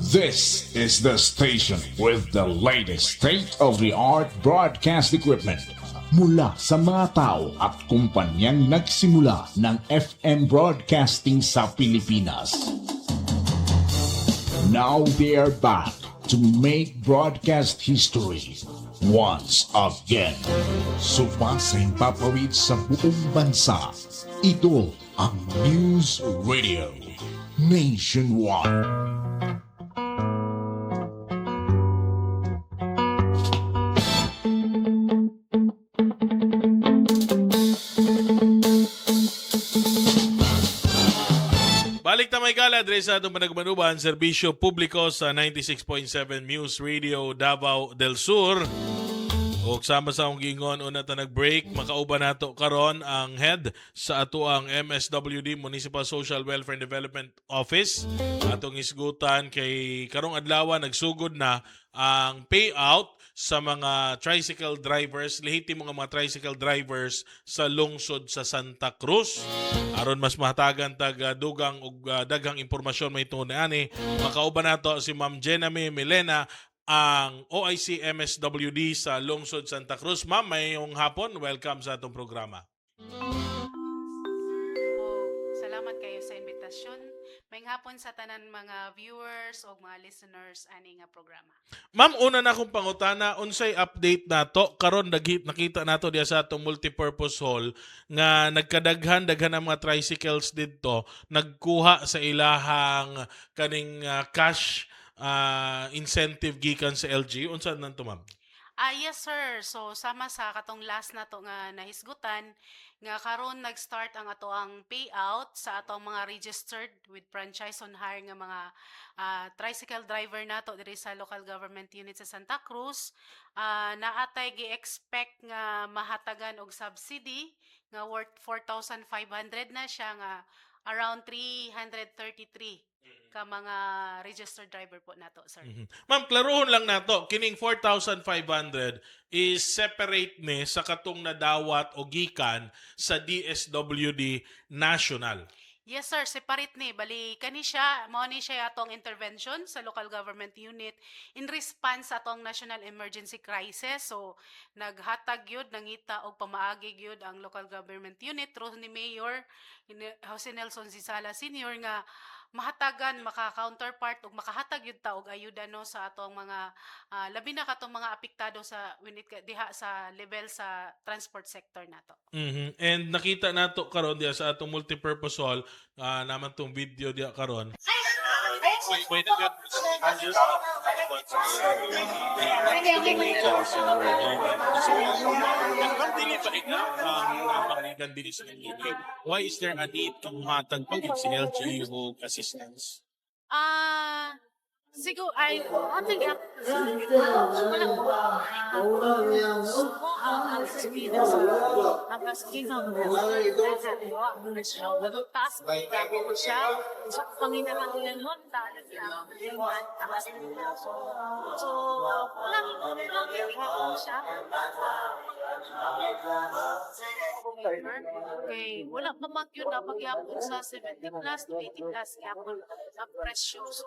This is the station with the latest state-of-the-art broadcast equipment mula sa mga tao at kumpanyang nagsimula ng FM broadcasting sa Pilipinas. Now they are back to make broadcast history once again. Sumasang papawid sa buong bansa. Ito ang News Radio Nationwide. Balik na may gala, adres sa atong panagmanuban, serbisyo publiko sa 96.7 News Radio Davao del Sur. O sama sa akong gingon, una ta nag-break, makauban nato karon ang head sa ato ang MSWD, Municipal Social Welfare and Development Office. Atong isgutan kay karong adlaw nagsugod na ang payout sa mga tricycle drivers, lehitimo mga tricycle drivers sa lungsod sa Santa Cruz. Aron mas mahatagan tag dugang ug daghang impormasyon may tungod ani, makauban nato si Ma'am Jename Milena, ang OIC MSWD sa lungsod Santa Cruz. Ma'am, mayong hapon, welcome sa atong programa. Salamat kayo sa imbitasyon. May hapon sa tanan mga viewers o mga listeners ani nga programa. Ma'am, una na akong pangutana, unsay update nato karon nakita nato diya sa atong multipurpose hall nga nagkadaghan ang mga tricycles didto, nagkuha sa ilahang kaning cash incentive gikan sa LG. Unsa nanto, ma'am? Yes sir. So sama sa katong last na to nga nahisgutan nga karon nag-start ang ato ang payout sa atong mga registered with franchise on hire nga mga tricycle driver nato diri sa local government unit sa Santa Cruz. Naatay gi-expect nga mahatagan og subsidy nga worth 4,500 na siya, nga around 333 ka mga registered driver po nato, sir. Ma'am, klarohon lang nato, kining 4,500 is separate ni sa katong nadawat o gikan sa DSWD National. Yes sir, separate ni. Bali kani siya, mao ni siya atong intervention sa local government unit in response sa atong national emergency crisis. So naghatag yun, nangita og pamaagi yun ang local government unit through ni Mayor Jose Nelson Zizala Sr. nga mahatagan, maka-counterpart ug makahatag yun ta og ayuda no sa atong mga labi na katong mga apektado sa diha sa level sa transport sector nato. And nakita nato karon diya sa atong multipurpose hall, naman tong video diya karon. Why is there a need to hatag pag si LGU assistance? Siguro ay ating okay, wala pa mag yun na pagyapon sa 70 plus to 80 plus yapon ang presyo. So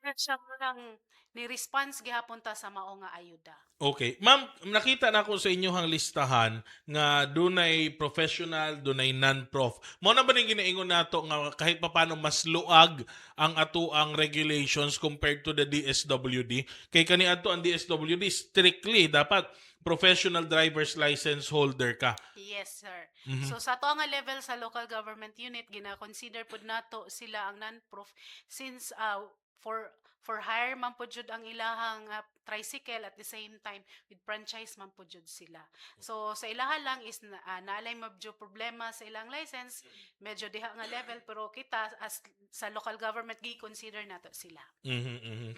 siya mo lang ni-response gihapon ta sa mao nga ayuda. Okay. Ma'am, nakita na ko sa inyong listahan nga dunay professional, dunay non-prof. Mao na ba ning ginaingon nato nga kahit papaano mas luag ang ato ang regulations compared to the DSWD? Kay kani adto ang DSWD strictly dapat professional driver's license holder ka. Yes, sir. So sa to nga level sa local government unit gina-consider pud nato sila ang non-prof since for hire man po jud ang ilahang tricycle, at the same time with franchise man po jud sila. So sa ilaha lang is naalay mabjo problema sa ilang license, medyo diha nga level, pero kita as sa local government gi-consider nato sila.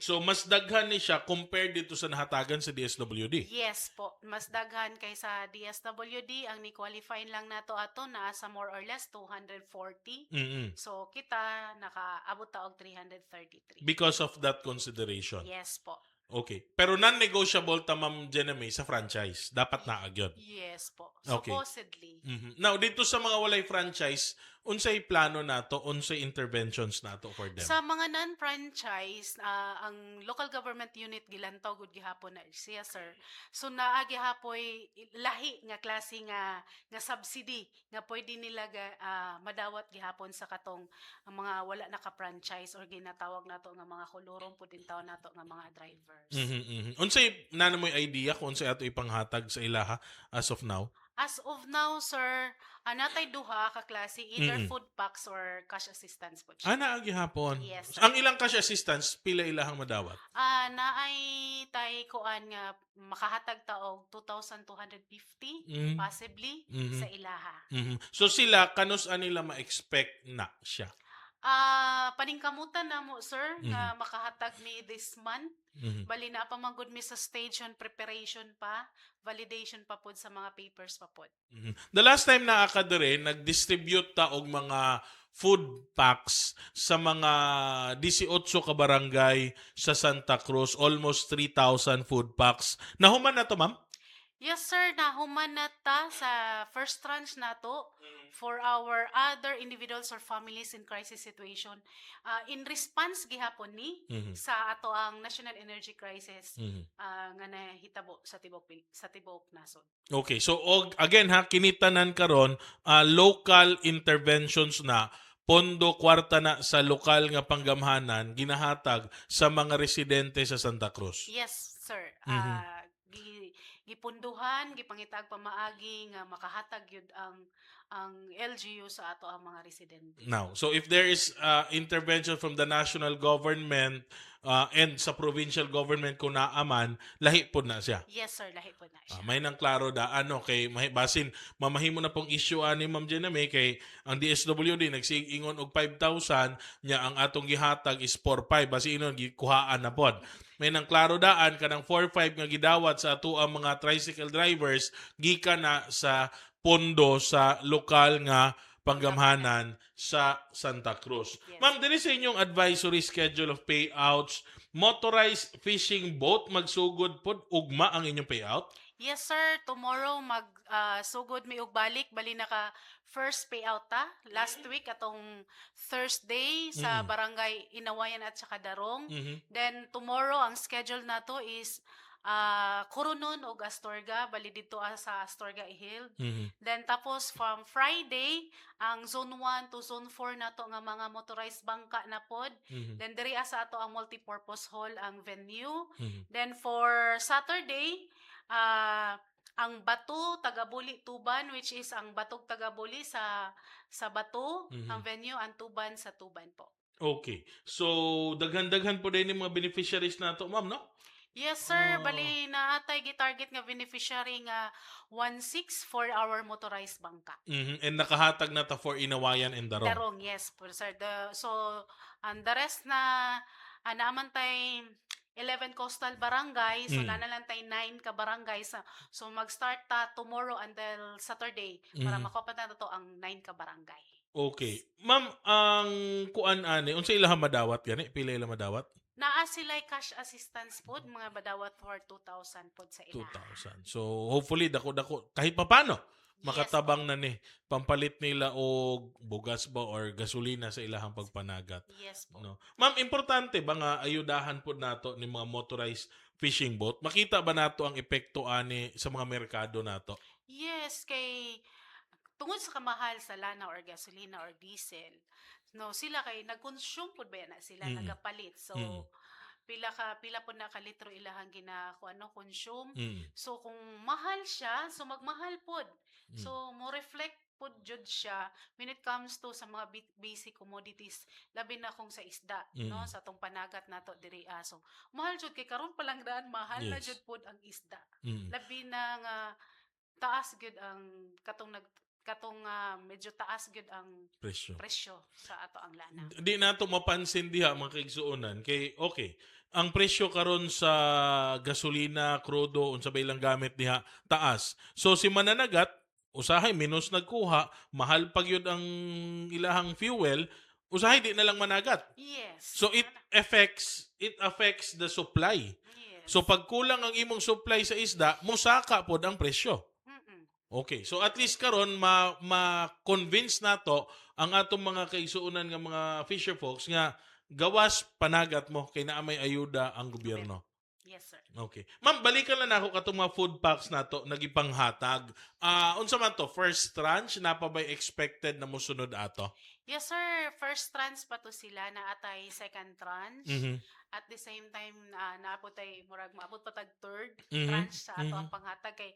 So mas daghan ni siya compared dito sa nahatagan sa DSWD. Yes po, mas daghan kaysa DSWD. Ang ni-qualify lang nato ato na sa more or less 240. So kita nakaabot ta og 333. Because of that consideration. Yes po. Okay. Pero non-negotiable ta, Ma'am Jeneme, sa franchise. Dapat naagyon. Yes po. Okay. Supposedly. Now, dito sa mga walay franchise, unsay plano nato, unsay interventions nato for them? Sa mga non-franchise, ang local government unit gilantaw gud gihapon na siya, sir. So naa gihapoy lahi nga klase nga subsidy nga pwede nila madawat gihapon sa katong ang mga wala naka-franchise or ginatawag nato nga mga kolorong pud din tawag nato nga mga drivers. Unsay nana mo'y idea kung unsay ato ipanghatag sa ilaha as of now? As of now, sir, natay duha ka klase, either food packs or cash assistance po siya. Ana agi hapon. Yes, sir. Ang ilang cash assistance pila ilahang madawat? Naay tay kuan nga makahatag ta og 2,250 possibly sa ilaha. So sila kanus nila ma-expect na siya. Paningkamutan na mo, sir, nga makahatag mi this month. Bali na pa magud mi sa stage on preparation pa, validation pa pod sa mga papers pa pod. The last time na akadere, nag-distribute ta og mga food packs sa mga 18 ka barangay sa Santa Cruz, almost 3,000 food packs. Nahuman na to, ma'am? Yes, sir, nahuman na ta sa first tranche nato for our other individuals or families in crisis situation. In response gihapon ni sa ato ang national energy crisis nga nahitabo sa tibok nasod. Okay, so again ha, kinitanan karon local interventions na pondo kwarta na sa lokal nga panggamhanan ginahatag sa mga residente sa Santa Cruz. Yes, sir. Gipunduhan, gipangitag pamaagi nga makahatag yun ang LGU sa ato ang mga residente. Now, so if there is intervention from the national government and sa provincial government kung naaman, lahi po na siya. Yes, sir, lahi po na siya. May nang klaro da kay basin mamahimo na pong issue ani Ma'am Jename kay ang DSWD nagsiingon og 5,000 nya ang atong gihatag is 4,500 basi inon gikuhaan na pod. May nang klaro daan kanang 4,500 nga gidawat sa ato ang mga tricycle drivers gikan na sa pondo sa lokal nga panggamhanan sa Santa Cruz. Yes. Ma'am, diri sa inyong advisory schedule of payouts, motorized fishing boat magsugod pod ugma ang inyong payout? Yes, sir. Tomorrow sugod mi og balik bali naka first payout ta last week atong Thursday sa barangay Inawayan at saka Darong. Then tomorrow ang schedule nato is Coronón o Astorga bali dito sa Astorga Hill. Then tapos from Friday ang zone 1 to zone 4 nato nga mga motorized bangka na pod. Then diri sa ato ang multipurpose hall ang venue. Then for Saturday ang Bato Tagabuli Tuban, which is ang Batog Tagabuli sa Bato, ang venue ang Tuban sa Tuban po. Okay. So daghan-daghan po din yung mga beneficiaries nato, ma'am, no? Yes, sir. Bali na atay gi-target nga beneficiary nga 1,600 for our motorized bangka. And nakahatag na ta for Inawayan and Darong. Darong, yes, po, sir. The rest na naaman tay 11 coastal barangay, so nanalang tay 9 ka barangay. So mag-start ta tomorrow until Saturday para makuha na to ang 9 ka barangay. Okay. Ma'am, ang kuan ani, unsa ilaha madawat gani? Pila ila madawat? Naa sila cash assistance pod mga badawat for 2,000 pod sa ila. 2,000. So hopefully dako-dako kahit papano makatabang na ni pampalit nila og bugas ba or gasolina sa ilahang pagpanagat. Yes po. No. Ma'am, importante ba nga ayudahan pod nato ni mga motorized fishing boat? Makita ba nato ang epekto ani sa mga merkado nato? Yes, kay tungod sa kamahal sa lana or gasolina or diesel, no, sila kay nag-consume pud ba na sila nagapalit. So pila po na ka litro ilahang consume. So kung mahal siya, so magmahal pod. So mo reflect pod jud siya when it comes to sa mga basic commodities, labi na kung sa isda, no, sa tong panagat nato diri so mahal jud kay karon pa lang daan mahal na jud pod ang isda. Labi na nga taas gud ang katong medyo taas gud ang presyo sa ato ang lana. Di nato mapansin diha mga kaigsuonan kay okay, ang presyo karon sa gasolina, krudo unsa bay lang gamit diha taas. So si mananagat usahay minus nagkuha, mahal pag yun ang ilahang fuel, usahay di na lang managat. Yes. So it affects the supply. Yes. So pag kulang ang imong supply sa isda, musaka pod ang presyo. Okay, so at least karon ma-convince nato ang atong mga kaisuunan nga mga fisher folks nga gawas panagat mo kay naa may ayuda ang gobyerno. Yes, sir. Okay. Ma'am, balikan lang ako katong mga food packs nato nagipanghatag. Unsa man to? First tranche na pa bay expected na mosunod ato? Yes, sir. First tranche pa to sila na atay second tranche. Mhm. At the same time, naabot tay murag maabot pa tag third Mhm. tranche sa ato ang Mhm. panghatag kay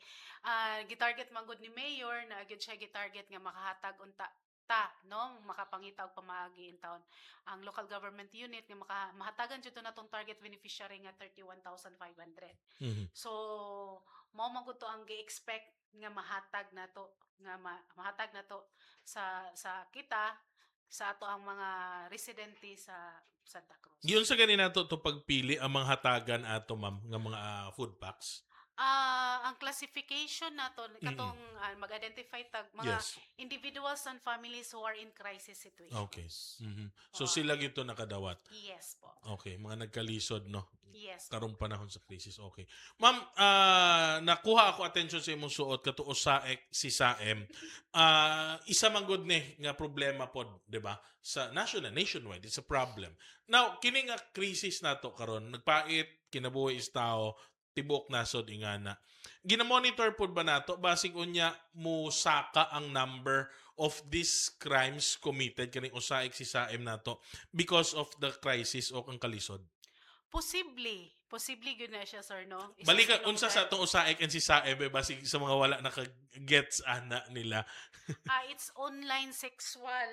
gitarget man gud ni Mayor na gyud siya gitarget nga makahatag unta no makapangitaw pamaagi in town ang local government unit nga mahatagan jud to natong target beneficiary nga 31,500. Mhm. So mao man gud to ang gi-expect nga mahatag nato nga mahatag nato sa kita sa ato ang mga residente sa Santa Cruz. Giyon sa ganin nato to pagpili ang mga hatagan ato ma'am nga mga food packs. Ang classification nato katong mag-identify tag mga Yes. individuals and families who are in crisis situations. Okay. Mhm. So Oo. sila gito nakadawat. Yes po. Okay, mga nagkalisod no. Yes. Karong panahon sa krisis. Okay. Ma'am, nakuha ako attention sa imong suot katuo sa si Saem. Isa man gud ni nga problema pod, di ba? Sa nationwide, it's a problem. Now, kini nga krisis nato karon, nagpait kinabuhi is tao, tibok nasod ingana. Gina-monitor pod ba nato basig unya mo saka ang number of these crimes committed kaning usaik si Saem nato because of the crisis o ang kalisod? Posible gyud na siya, sir, no? Balikan Isusulong unsa dahil- sa atong usaik and si Saem basig sa mga wala naka-gets ana nila. it's online sexual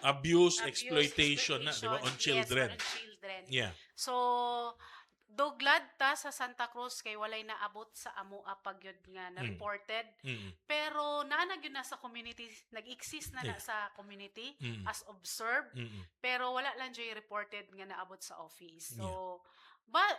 Abuse, abuse, exploitation na, di ba? On exploitation. children. Yes, on children. Yeah. So, do glad ta sa Santa Cruz kay walay naabot sa amo apag yun nga na reported. Mm. Pero naanag yun na sa community, nag-exist na sa community as observed. Mm. Pero wala lang dyan reported nga naabot sa office. So,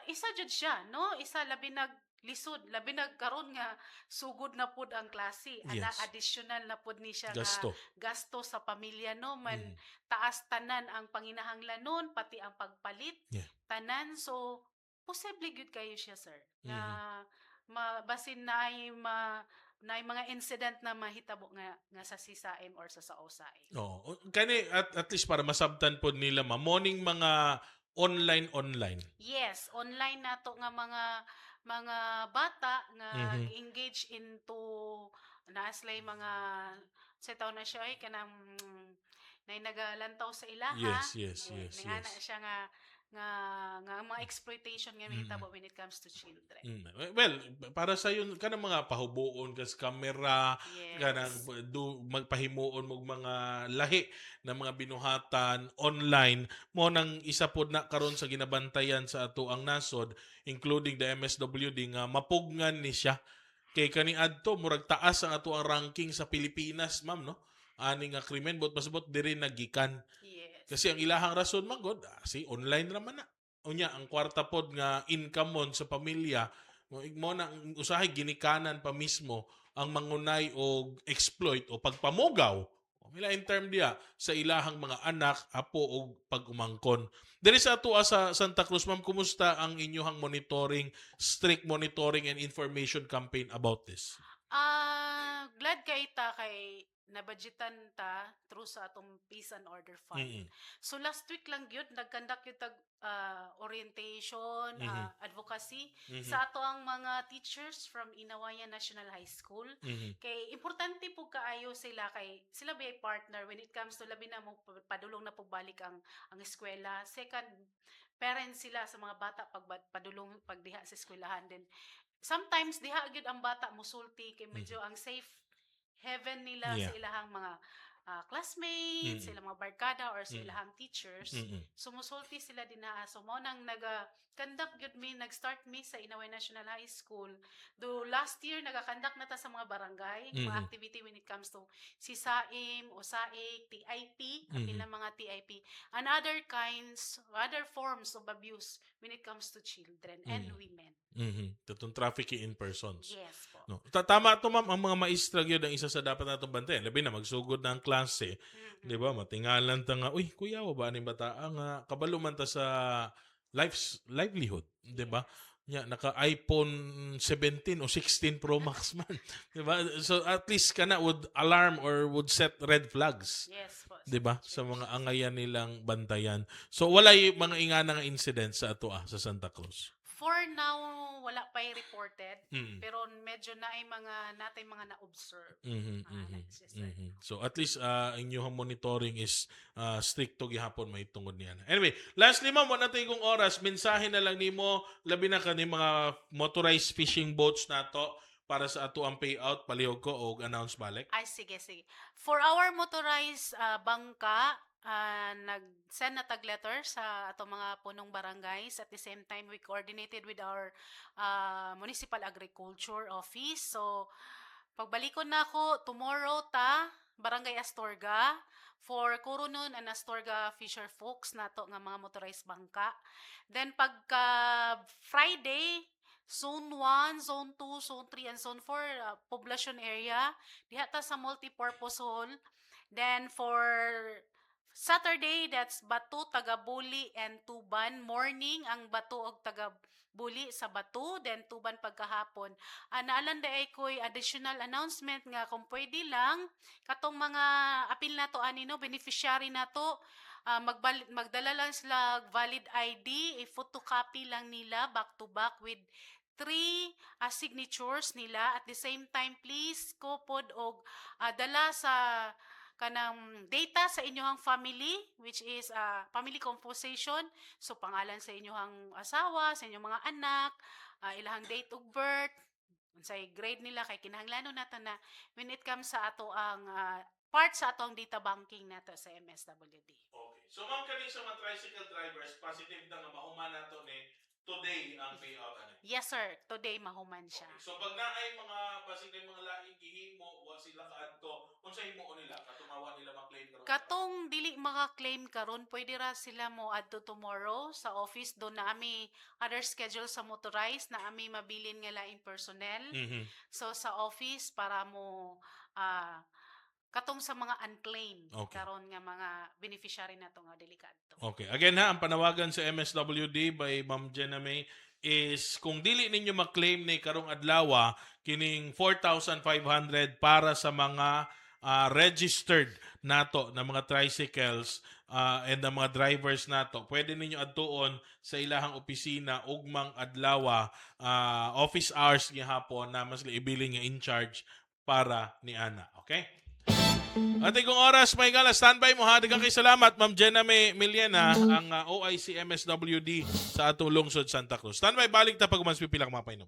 isa jud siya, no? Isa labi naglisod, labi nagkaroon nga sugod na pud ang klase. Ana Yes. additional na pud ni siya Gasto. nga gasto sa pamilya, no? Man taas tanan ang panginahanglan nun, pati ang pagpalit. Yeah. Tanan, so posible good kayo siya, sir. Na basin na ay mga incident na mahitabo nga sa Sisaim or sa Osae. Oh, kani at least para masabtan pod nila morning mga online. Yes, online nato nga mga bata nga engage into naaslay mga sa taon na siya ay kanang nay nagalantaw sa ilaha. Yes. Nga siya nga mga exploitation nga mahitabo when it comes to children. Well, para sa yun kanang mga pahubuon kas kamera, Yes. kanang magpahimuon mo mga lahi na mga binuhatan online mo nang isa pod na karon sa ginabantayan sa ato ang nasod, including the MSWD nga mapugnan ni siya kay kani adto murag taas ang ato ang ranking sa Pilipinas, ma'am, no? Ani nga krimen bot pasabot diri nagikan. Yes. Kasi ang ilahang rason magod, si online raman na. Unya ang kwarta pod nga income mon sa pamilya, mo na usahay ginikanan pa mismo ang mangunay og exploit o pagpamugaw. Mila in term diya sa ilahang mga anak, apo o pag-umangkon. Diri sa ato sa Santa Cruz, ma'am, kumusta ang inyong monitoring, strict monitoring and information campaign about this? Glad kay nabudgetan ta through sa atong Peace and Order Fund. So last week lang gyud nagkandak yung orientation, advocacy sa ato ang mga teachers from Inawayan National High School. Kay importante po kaayo sila kay sila ba partner when it comes to labi na mo padulong na pagbalik ang eskwela. Second, parents sila sa mga bata padulong pagdiha sa eskwelahan din. Sometimes diha gyud ang bata musulti kay medyo ang safe heaven nila sa ilahang mga classmates, sila mga barkada or sa ilahang teachers. Sumusulti sila din na. So mo nang nag-conduct gyud mi, nag-start mi sa Inaway National High School. Do last year nag-conduct na ta sa mga barangay, mga activity when it comes to Sisaim, Osaik, TIP, apil na mga TIP, and other forms of abuse when it comes to children and women. Tatong trafficking in persons. Yes po. No. Tama to, ma'am, ang mga maestra gyud ang isa sa dapat natong bantayan. Labi na magsugod na ang klase, di ba? Matingalan ta nga, uy, kuya, wa ba aning bata nga kabalo man ta sa livelihood, di ba? naka iPhone 17 o 16 Pro Max man. Diba? So at least kana would alarm or would set red flags. Yes po. 'Di ba? Sa mga angayan nilang bantayan. So wala yung mga inganang incident sa ato sa Santa Cruz. For now, wala pa reported. Mm. Pero medyo na ay natay mga na-observe. Mhm, Ah, mhm, yes, sir. mhm. So at least inyong monitoring is stricto gihapon may tungod niya. Anyway, lastly ma'am, wala tayo kong oras, mensahe na lang nimo labi na kani mga motorized fishing boats nato para sa ato ang payout palihog ko og announce balik. Ay, sige. For our motorized bangka, nag-send na tag letter sa ato mga punong barangays. At the same time, we coordinated with our Municipal Agriculture Office. So, pagbalikon na ako, tomorrow Barangay Astorga, for Kurunon and Astorga Fisher Folks nato nga mga motorized bangka. Then, pagka Friday, Zone 1, Zone 2, Zone 3, and Zone 4, poblacion area. Diha ta sa multipurpose hall. Then for Saturday, that's Batu, Tagabuli, and Tuban. Morning, ang Batu og Tagabuli sa Batu, then Tuban pagkahapon. Naalan da ay ko'y additional announcement nga kung pwede lang, katong mga apil na to anino, beneficiary na to, magdala lang sila valid ID, i-photocopy lang nila back to back with 3 signatures nila. At the same time, please kopod og dala sa kanang data sa inyong family, which is family composition. So pangalan sa inyong asawa, sa inyong mga anak, ilahang date of birth, unsay grade nila, kay kinahanglanon nato na when it comes sa ato ang part sa ato ang data banking nato sa MSWD. Okay. So ma'am kani sa mga tricycle drivers, positive na nga mahuman nato ni today ang payout ani. Yes sir, today mahuman siya. Okay. So pag naay mga positive mga laing gihimo wa sila kaadto, unsay himo nila katumawa nila ma-claim karon? Katong dili maka-claim karon, pwede ra sila mo adto tomorrow sa office do na ami other schedule sa motorized na ami mabilin nga laing personnel. Mhm. So sa office para mo katong sa mga unclaimed Okay. karon nga mga beneficiary nato nga delikado. Okay. Again ha, ang panawagan sa MSWD by Ma'am Jenna May is kung dili ninyo ma-claim ni karong adlaw, kining 4,500 para sa mga registered nato na mga tricycles and the mga drivers nato, pwede ninyo adtuon sa ilahang opisina ugmang adlaw, office hours gihapon na mas ibilin nga in charge para ni Ana. Okay? Ating kong oras, may gala, standby mo ha. Daghang kay salamat, Ma'am Jenna May Millena, ang OIC MSWD sa atong lungsod Santa Cruz. Standby, balik ta pag mas pipilang mapainom.